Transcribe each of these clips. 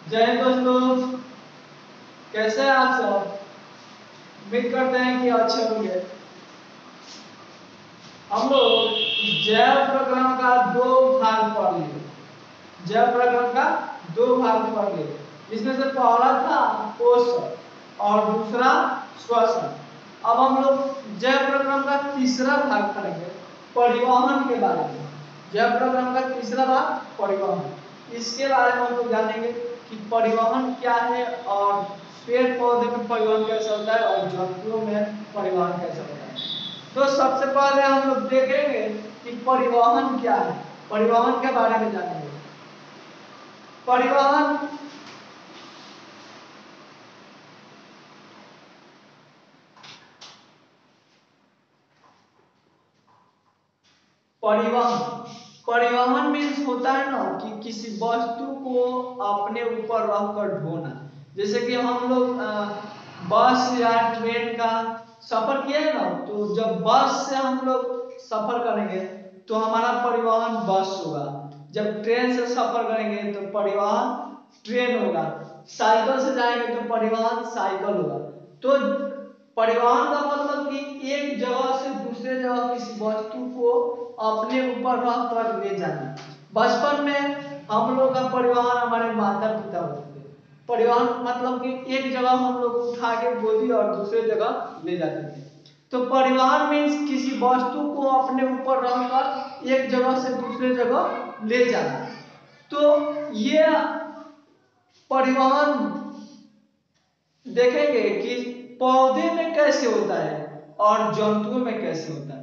जय हिंद दोस्तों, कैसे हैं आप सब। उम्मीद करते हैं कि अच्छे होंगे। हम लोग जैव प्रक्रम का दो भाग पढ़ लिए। जैव प्रक्रम का दो भाग पढ़ लिए। इसमें से पहला था पोषण और दूसरा श्वसन। अब हम लोग जैव प्रक्रम का तीसरा भाग पढ़ेंगे, परिवहन के बारे में। जैव प्रक्रम का तीसरा भाग परिवहन, इसके बारे में हम लोग जानेंगे कि परिवहन क्या है और पेड़ पौधे में परिवहन कैसे होता है और जंतुओं में परिवहन कैसे होता है। तो सबसे पहले हम लोग देखेंगे कि परिवहन क्या है, परिवहन के बारे में जानेंगे। परिवहन परिवहन परिवहन मीन्स होता है ना कि किसी वस्तु को अपने ऊपर रखकर ढोना। जैसे कि हम लोग बस या ट्रेन का सफर किए ना, तो जब बस से हम लोग सफर करेंगे तो हमारा परिवहन बस होगा। जब ट्रेन से सफर करेंगे तो परिवहन ट्रेन होगा। साइकिल से जाएंगे तो परिवहन साइकिल होगा। तो परिवहन का मतलब कि एक जगह से दूसरे जगह किसी वस्तु को अपने ऊपर रख कर ले जाना। बचपन में हम लोग का परिवहन हमारे माता पिता होते थे। परिवहन मतलब कि एक जगह हम लोग उठा के गोदी और दूसरे जगह ले जाते थे। तो परिवहन मीन्स किसी वस्तु को अपने ऊपर रखकर एक जगह से दूसरे जगह ले जाना। तो ये परिवहन देखेंगे कि पौधे में कैसे होता है और जंतुओं में कैसे होता है।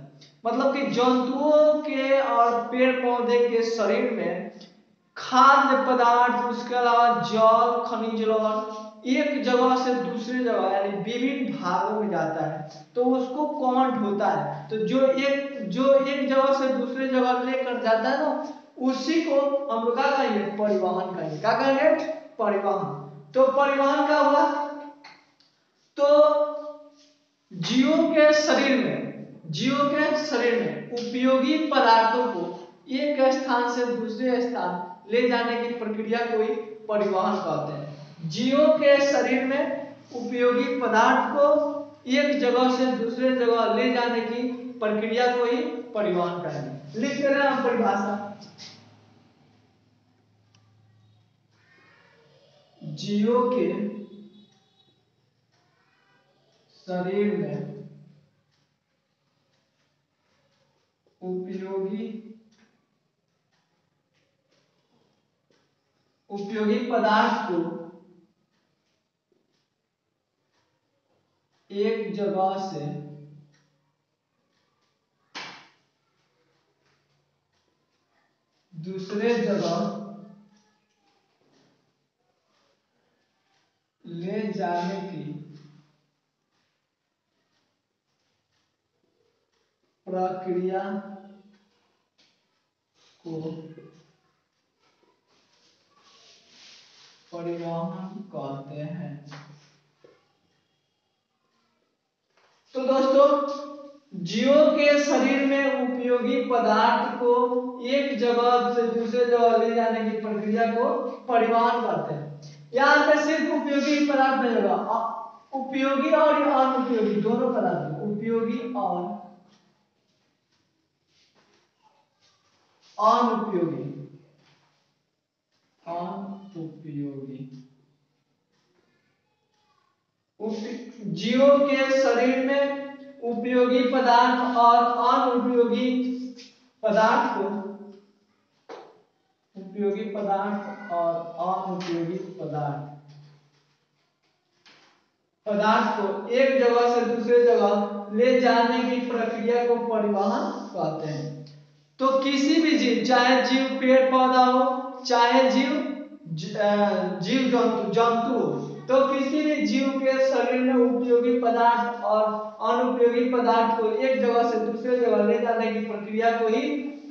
मतलब कि जंतुओं के और पेड़ पौधे के शरीर में खाद्य पदार्थ, उसके अलावा जल, खनिज लवण एक जगह से दूसरे जगह यानी विभिन्न भागों में जाता है, तो उसको कौन ढोता है। तो जो एक जगह से दूसरे जगह लेकर जाता है ना, उसी को हम लोग क्या कहेंगे, परिवहन कहेंगे। क्या कहेंगे, परिवहन। तो परिवहन का हुआ, तो जीवों के शरीर में उपयोगी पदार्थों को एक स्थान से दूसरे स्थान ले जाने की प्रक्रिया को ही परिवहन कहते हैं। जीवों के शरीर में उपयोगी पदार्थ को एक जगह से दूसरे जगह ले जाने की प्रक्रिया को ही परिवहन कहेंगे। लिख कर हम परिभाषा, जीवों के शरीर में उपयोगी पदार्थ को एक जगह से दूसरे जगह ले जाने की प्रक्रिया को परिवहन कहते हैं। तो दोस्तों, जीवों के शरीर में उपयोगी पदार्थ को एक जगह से दूसरे जगह ले जाने की प्रक्रिया को परिवहन कहते हैं। यहाँ पे सिर्फ उपयोगी पदार्थ नहीं होगा, उपयोगी और अनुपयोगी दोनों पदार्थ, उपयोगी और अनुपयोगी जीवों के शरीर में उपयोगी पदार्थ और अनुपयोगी पदार्थ को उपयोगी पदार्थ और अनुपयोगी पदार्थ को एक जगह से दूसरे जगह ले जाने की प्रक्रिया को परिवहन कहते हैं। तो किसी भी जीव, चाहे जीव पेड़ पौधा हो, चाहे जीव जंतु हो, तो किसी भी जीव के शरीर में उपयोगी पदार्थ और अनुपयोगी पदार्थ को एक जगह से दूसरे जगह ले जाने की प्रक्रिया को ही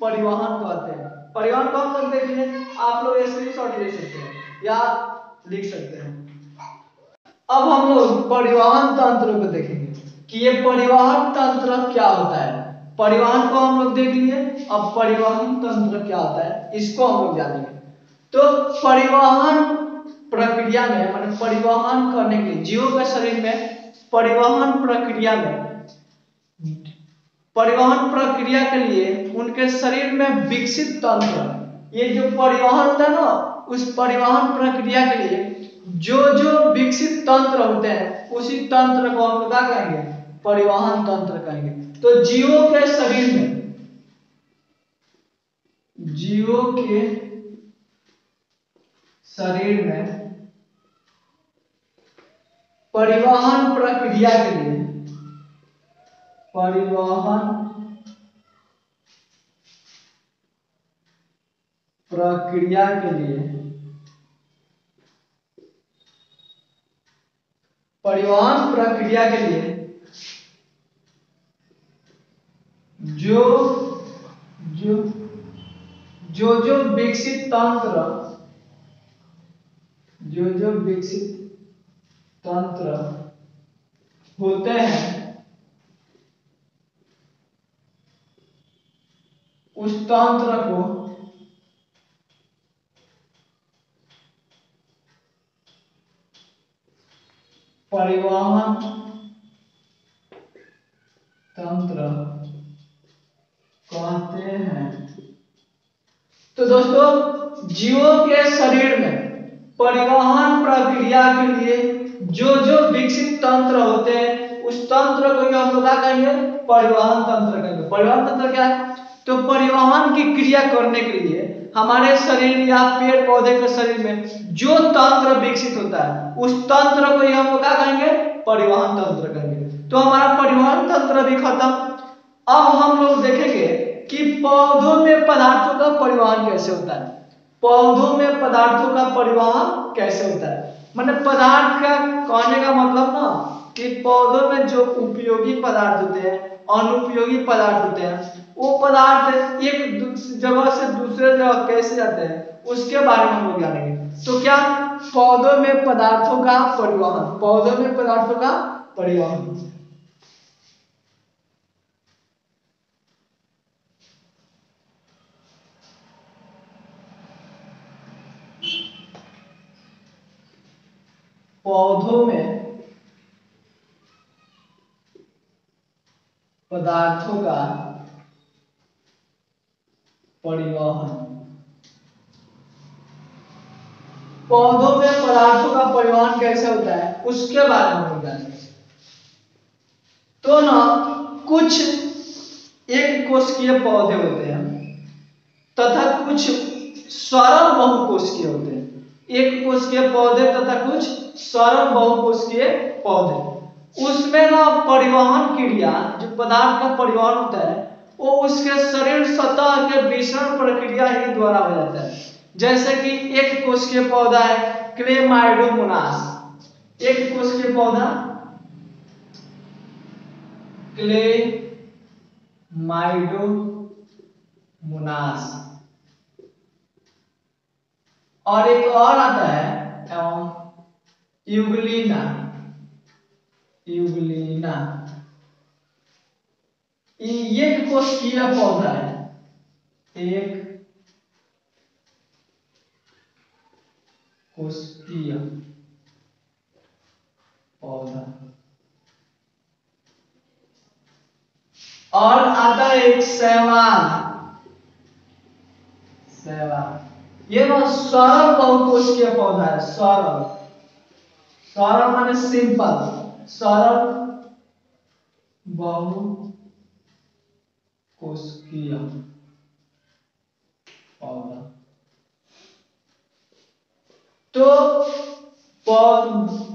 परिवहन कहते हैं। परिवहन को हम लोग देखिए, आप लोग स्क्रीनशॉट ले सकते हैं या लिख सकते हैं। अब हम लोग परिवहन तंत्र को देखेंगे कि ये परिवहन तंत्र क्या होता है। परिवहन को हम लोग देख लिए, अब परिवहन तंत्र क्या होता है इसको हम लोग जानेंगे। तो परिवहन प्रक्रिया में माने परिवहन करने के लिए, जीवों के शरीर में परिवहन प्रक्रिया में, परिवहन प्रक्रिया के लिए उनके शरीर में विकसित तंत्र, ये जो परिवहन होता है ना, उस परिवहन प्रक्रिया के लिए जो जो विकसित तंत्र होते हैं उसी तंत्र को हम क्या कहेंगे, परिवहन तंत्र कहेंगे। तो जीवों के शरीर में, जीवों के शरीर में परिवहन प्रक्रिया के लिए, परिवहन प्रक्रिया के लिए, परिवहन प्रक्रिया के लिए जो जो जो जो विकसित तंत्र, जो जो विकसित तंत्र होते हैं उस तंत्र को परिवहन तंत्र कहते हैं। तो दोस्तों, जीवों के शरीर में परिवहन प्रक्रिया के लिए जो जो विकसित तंत्र होते हैं उस तंत्र को हम लोग क्या कहेंगे, परिवहन तंत्र कहेंगे। परिवहन तंत्र क्या है, तो परिवहन की क्रिया करने के लिए हमारे शरीर या पेड़ पौधे के शरीर में जो तंत्र विकसित होता है उस तंत्र को हम लोग क्या कहेंगे, परिवहन तंत्र कहेंगे। तो हमारा परिवहन तंत्र भी खत्म। अब हम लोग देखेंगे कि पौधों में पदार्थों का परिवहन कैसे होता है। पौधों में पदार्थों का परिवहन कैसे होता है, मतलब पदार्थ का कहने का मतलब ना कि पौधों में जो उपयोगी पदार्थ होते हैं, अनुपयोगी पदार्थ होते हैं, वो पदार्थ एक जगह से दूसरे जगह कैसे जाते हैं उसके बारे में हम लोग जानेंगे। तो क्या, पौधों में पदार्थों का परिवहन, पौधों में पदार्थों का परिवहन। पौधों में पदार्थों का परिवहन, पौधों में पदार्थों का परिवहन कैसे होता है उसके बारे में हम जानेंगे। तो ना कुछ एक कोशिकीय पौधे होते हैं तथा कुछ सरल बहुकोशिकीय होते हैं। एक कोशिकीय पौधे तथा कुछ सरल बहुकोशिकीय पौधे, उसमें ना परिवहन क्रिया, जो पदार्थ का परिवहन होता है वो उसके शरीर सतह के विसरण प्रक्रिया ही द्वारा हो जाता है। जैसे कि एक कोशिकीय पौधा है क्लेमाइडोमोनास, एक कोशिकीय पौधा क्लेमाइडोमोनास, और एक और आता है यूग्लिना, यूग्लिना, ये एक कोशिकीय पौधा है, एक कोशिकीय पौधा। और आता है एक शैवाल, शैवाल, ये ना सरल बहुकोशिकीय पौधा है। सरल, सरल माने सिंपल, सरल बहुकोशिकीय पौधा। तो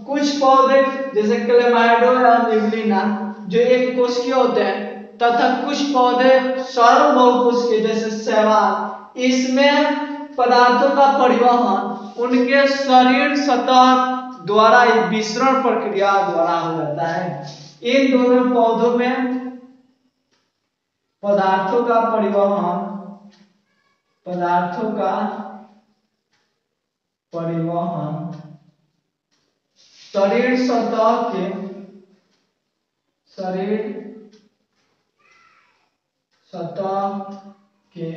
कुछ पौधे जैसे क्लेमाइडो या यूग्लिना जो एक कोशिकीय होते हैं तथा कुछ पौधे सरल बहुकोशिकीय जैसे शैवाल, इसमें पदार्थों का परिवहन उनके शरीर सतह द्वारा विसरण प्रक्रिया द्वारा हो जाता है। इन दोनों पौधों में पदार्थों का परिवहन, पदार्थों का परिवहन शरीर सतह के, शरीर सतह के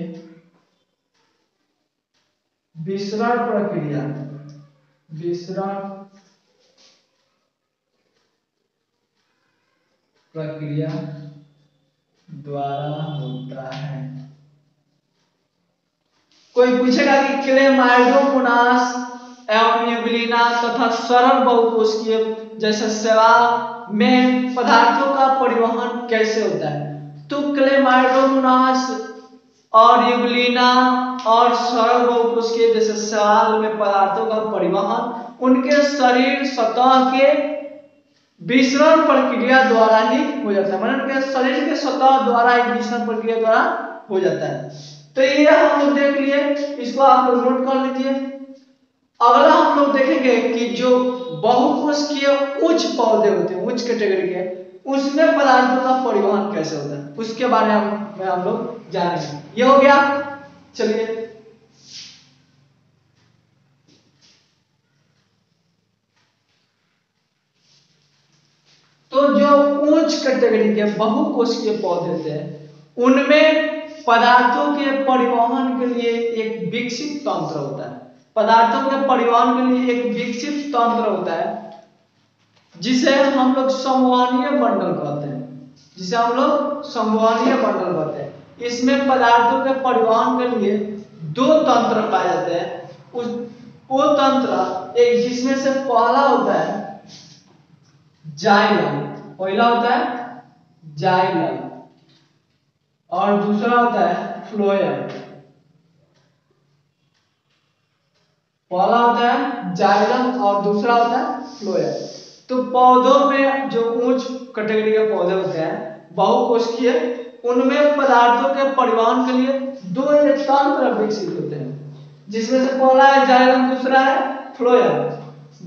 विसरण प्रक्रिया, विसरण प्रक्रिया द्वारा होता है। कोई पूछेगा कि क्लेमाइडोमोनास एवं यूग्लिना तथा सरल बहुकोशिकीय जैसे शैवाल में पदार्थों का परिवहन कैसे होता है? तो क्लेमाइडोमोनास और यूग्लिना और सरल बहुकोशिकीय जैसे शैवाल में पदार्थों का परिवहन उनके शरीर सतह के विसरण प्रक्रिया द्वारा ही हो जाता है, मतलब उनके शरीर के सतह द्वारा ही विसरण प्रक्रिया द्वारा हो जाता है। तो ये हम लोग देख लिए, इसको आप लोग नोट कर लीजिए। अगला हम लोग देखेंगे कि जो बहुकोशिकीय उच्च पौधे होते हैं, उच्च कैटेगरी के, उसमें पदार्थों का परिवहन कैसे होता है, उसके बारे में हम लोग जानेंगे। ये हो गया। चलिए तो जो उच्च कैटेगरी के बहुकोशिकीय पौधे थे उनमें पदार्थों के परिवहन के लिए एक विकसित तंत्र होता है। पदार्थों के परिवहन के लिए एक विकसित तंत्र होता है जिसे हम लोग संवहनीय बंडल कहते हैं, जिसे हम लोग संवहनीय बंडल कहते हैं। इसमें पदार्थों के परिवहन के लिए दो तंत्र पाए जाते हैं। वो तंत्र एक जिसमें से पहला होता है जाइलम, पहला होता है जाइलम और दूसरा होता है फ्लोएम। पहला होता है जाइलम और दूसरा होता है फ्लोएम। तो पौधों में जो उच्च कैटेगरी के पौधे होते हैं बहुकोशिकीय, उनमें पदार्थों के परिवहन के लिए दो तंत्र विकसित होते हैं, जिसमें से पहला है जाइलम, दूसरा है फ्लोएम।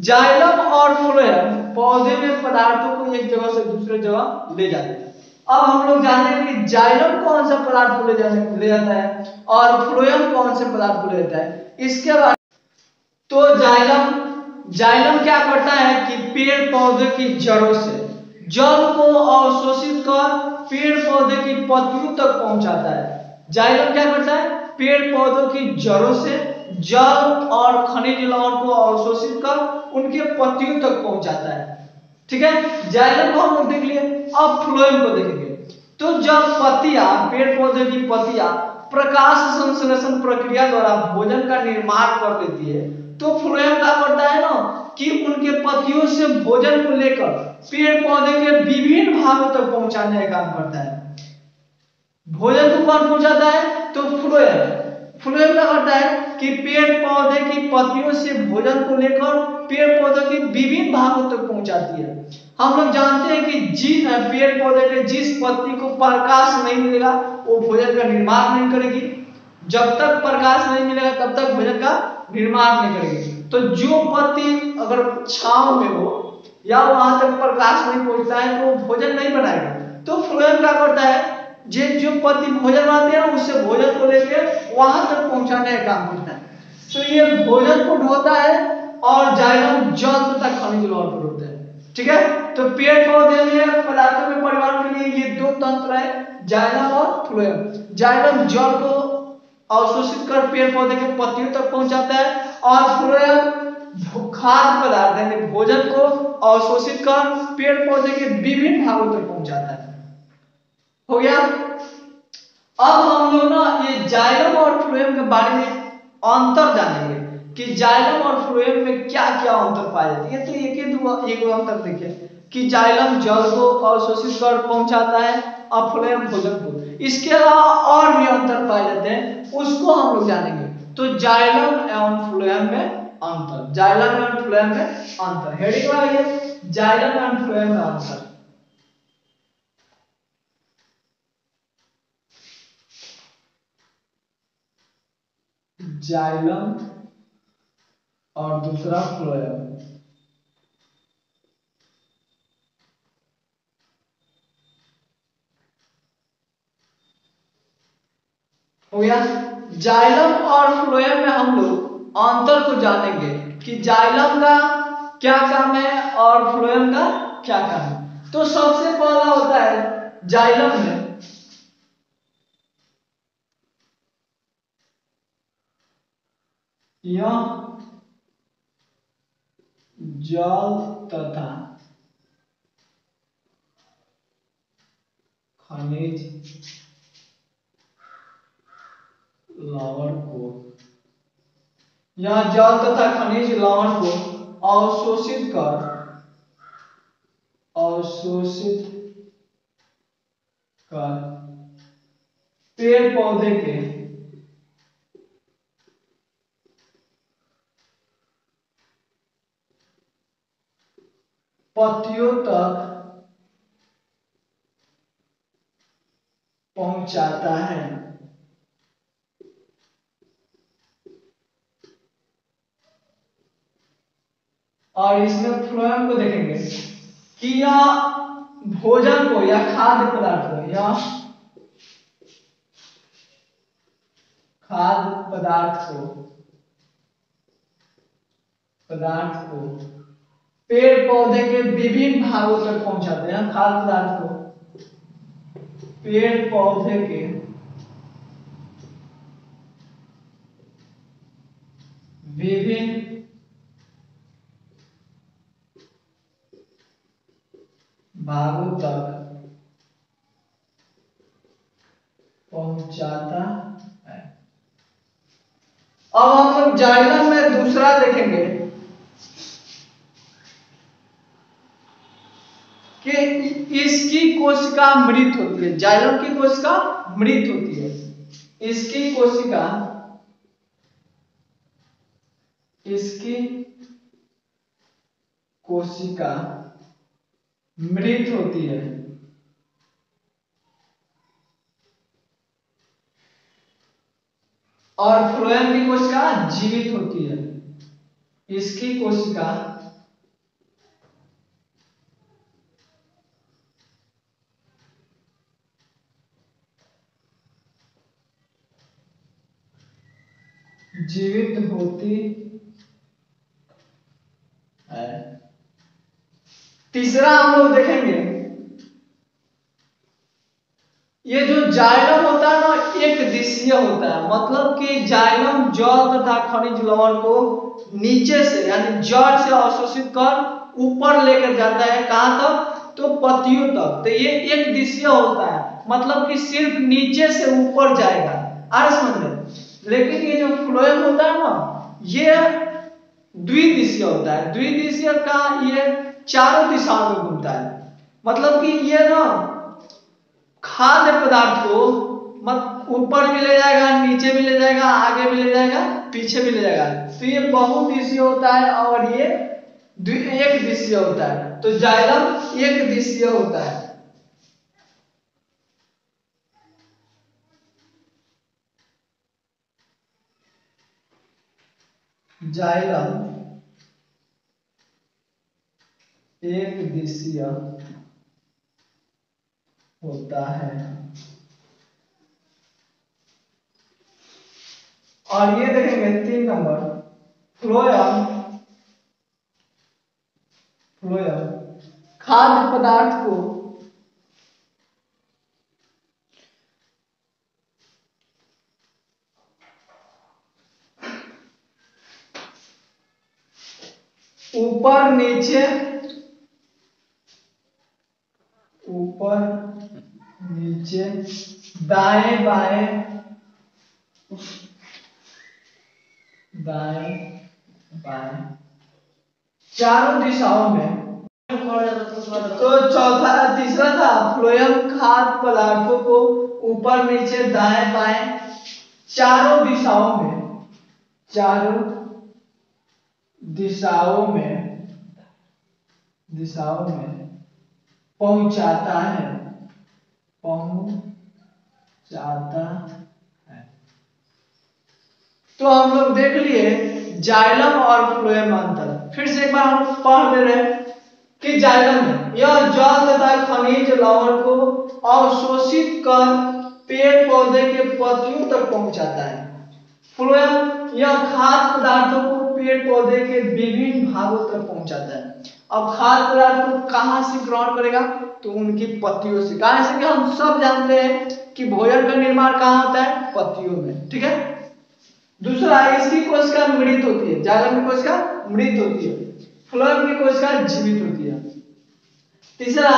जाइलम और फ्लोएम पौधे में पदार्थों को एक जगह से दूसरे जगह ले जाते हैं। अब हम लोग जानेंगे कि जाइलम कौन सा पदार्थ को ले जाता है और फ्लोएम कौन से पदार्थ को ले जाता है, इसके बारे। तो जाइलम क्या करता है कि पेड़ पौधे की जड़ों से जल को अवशोषित कर पेड़ पौधे की पत्तियों तक पहुंचाता है। जाइलम क्या करता है, पेड़ पौधों की जड़ों से जल और खनिज लवण को अवशोषित कर उनके पत्तियों तक पहुंचाता है। ठीक है, जाइलम को हम लोग देख लिए। अब फ्लोएम को देखेंगे। तो जब पत्तियां, पेड़ पौधे की पत्तियां प्रकाश संश्लेषण प्रक्रिया द्वारा भोजन का निर्माण कर लेती है, तो फ्लोएम क्या करता है ना कि उनके पत्तियों से भोजन को लेकर पेड़ पौधे के विभिन्न भागों तक पहुंचाने का काम करता है। भोजन को कौन पहुंचाता है, तो फ्लोएम। फ्लोएम क्या करता है कि पेड़ पौधे की पत्तियों से भोजन को लेकर पेड़ पौधे के विभिन्न भागों तक पहुंचाती है। हम लोग जानते हैं कि पेड़ पौधे के जिस पत्ती को प्रकाश नहीं मिलेगा वो भोजन का निर्माण नहीं करेगी। जब तक प्रकाश नहीं मिलेगा तब तक भोजन का निर्माण नहीं करेगी। तो जो पत्ती अगर छांव में हो या वहां तक प्रकाश नहीं पहुंचता है तो भोजन नहीं बनाएगा। तो फ्लोएम क्या करता है, जो पत्ती भोजन बनाती है उससे भोजन को लेके वहां तक पहुंचाने का काम करता है। तो ये भोजन को ढोता है और जाइलम जल तथा खनिज लवण को ढोता है। ठीक है, तो पेड़ पौधे में पदार्थों के परिवहन के लिए ये दो तंत्र है, जाइलम और फ्लोएम। जाइलम जल को अवशोषित कर पेड़ पौधे के पत्तियों तक पहुंचाता है और फ्लोएम खाद्य पदार्थ यानी भोजन को अवशोषित कर पेड़ पौधे के विभिन्न भागों तक पहुंचाता है। हो गया। अब हम लोग ना ये जाइलम और फ्लोएम के बारे में अंतर जानेंगे कि जाइलम और फ्लोएम में क्या क्या अंतर पाए जाते हैं। तो एक अंतर देखिए कि जाइलम जल को अवशोषित कर पहुंचाता है और फ्लोएम भोजन को। इसके अलावा और भी अंतर पाए जाते हैं, उसको हम लोग जानेंगे। तो जाइलम एवं फ्लोएम में अंतर, जाइलम एवं फ्लोएम में अंतर। हेडिंग लगाइए, जाइलम एवं फ्लोएम में अंतर। जाइलम और दूसरा फ्लोएम। हो गया। जाइलम और फ्लोएम में हम लोग अंतर को जानेंगे कि जाइलम का क्या काम है और फ्लोएम का क्या काम है। तो सबसे पहला होता है जाइलम में यह जल तथा खनिज लवण को, यह जल तथा खनिज लवण को अवशोषित कर पेड़ पौधे के पत्तियों तक पहुंचाता है। और इसमें फ्लोएम को देखेंगे कि यह भोजन को या खाद्य पदार्थ को, यह खाद्य पदार्थ को पेड़ पौधे के विभिन्न भागों तक पहुंचाते हैं। खाद्य पदार्थ को पेड़ पौधे के विभिन्न भागों तक पहुंचाता है। अब हम लोग जाइलम में दूसरा देखेंगे कि इसकी कोशिका मृत होती है। जाइलम की कोशिका मृत होती है। इसकी कोशिका मृत होती है। और फ्लोएम की कोशिका जीवित होती है। इसकी कोशिका जीवित होती है। तीसरा हम लोग देखेंगे, ये जो जाइलम होता है ना, एक दिशीय होता है। मतलब कि जाइलम जल तथा खनिज लवण को नीचे से यानी जड़ से अवशोषित कर ऊपर लेकर जाता है। कहां तक? तो पत्तियों तक। तो ये एक दिशीय होता है, मतलब कि सिर्फ नीचे से ऊपर जाएगा। आ समझ में? लेकिन ये जो फ्लोएम होता है ना, ये द्विदिशीय होता है। द्विदिशीय का ये चारों दिशाओं में घूमता है। मतलब कि ये ना खाद्य पदार्थ को ऊपर भी ले जाएगा, नीचे भी ले जाएगा, आगे भी ले जाएगा, पीछे भी ले जाएगा। तो ये बहुदिशीय होता है और ये एक दिशीय होता है। तो जाइलम एक दिशीय होता है। जाइलम एक दिशीय होता है। और ये देखेंगे 3 नंबर, फ्लोएम खाद्य पदार्थ को ऊपर नीचे दाएं बाएं चारों दिशाओं में। तो तीसरा था फ्लोएम खाद्य पदार्थों को ऊपर नीचे दाएं बाएं चारों दिशाओं में पहुंचाता है। तो हम लोग देख लिए जाइलम और फ्लोएम अंतर। फिर से एक बार हम पढ़ ले रहे हैं कि जाइलम में यह जल तथा खनिज लवण को अवशोषित कर पेड़ पौधे के पत्तियों तक पहुंचाता है। फ्लोएम यह खाद्य पदार्थों को पेड़ पौधे के विभिन्न भागों तक पहुंचाता है। अब खाद्य पदार्थ को कहां से ग्रहण करेगा? तो उनकी पत्तियों से। कहां से? कि हम सब जानते हैं कि भोजन का निर्माण कहां होता है? पत्तियों में। ठीक है। दूसरा, इसकी कोशिका मृत होती है। जाइलम की कोशिका मृत होती है। फ्लोएम की कोशिका जीवित होती है। तीसरा,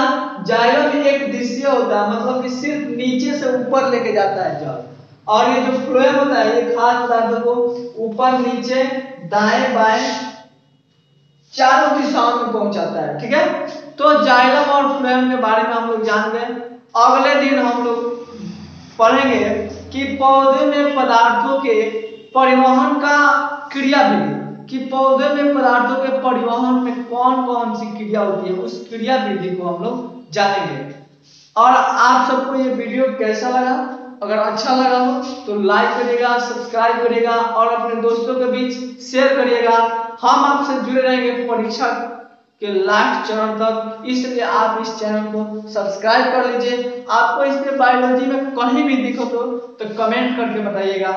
जाइलम एक दिशीय होता है, मतलब कि सिर्फ नीचे से ऊपर लेके जाता है जल, और ये जो फ्लोएम होता है ये खाद्य पदार्थों को ऊपर नीचे दाएं बाएं चारों दिशाओं में पहुंचाता है। ठीक है, तो जाइलम और फ्लोएम के बारे में हम लोग जान गए। अगले दिन हम लोग पढ़ेंगे कि पौधे में पदार्थों के परिवहन का क्रिया विधि, कि पौधे में पदार्थों के परिवहन में कौन कौन सी क्रिया होती है, उस क्रिया विधि को हम लोग जानेंगे। और आप सबको ये वीडियो कैसा लगा? अगर अच्छा लगा हो तो लाइक करिएगा, सब्सक्राइब करिएगा और अपने दोस्तों के बीच शेयर करिएगा। हम आपसे जुड़े रहेंगे परीक्षा के लास्ट चरण तक, इसलिए आप इस चैनल को सब्सक्राइब कर लीजिए। आपको इसमें बायोलॉजी में कहीं भी दिक्कत हो तो कमेंट करके बताइएगा।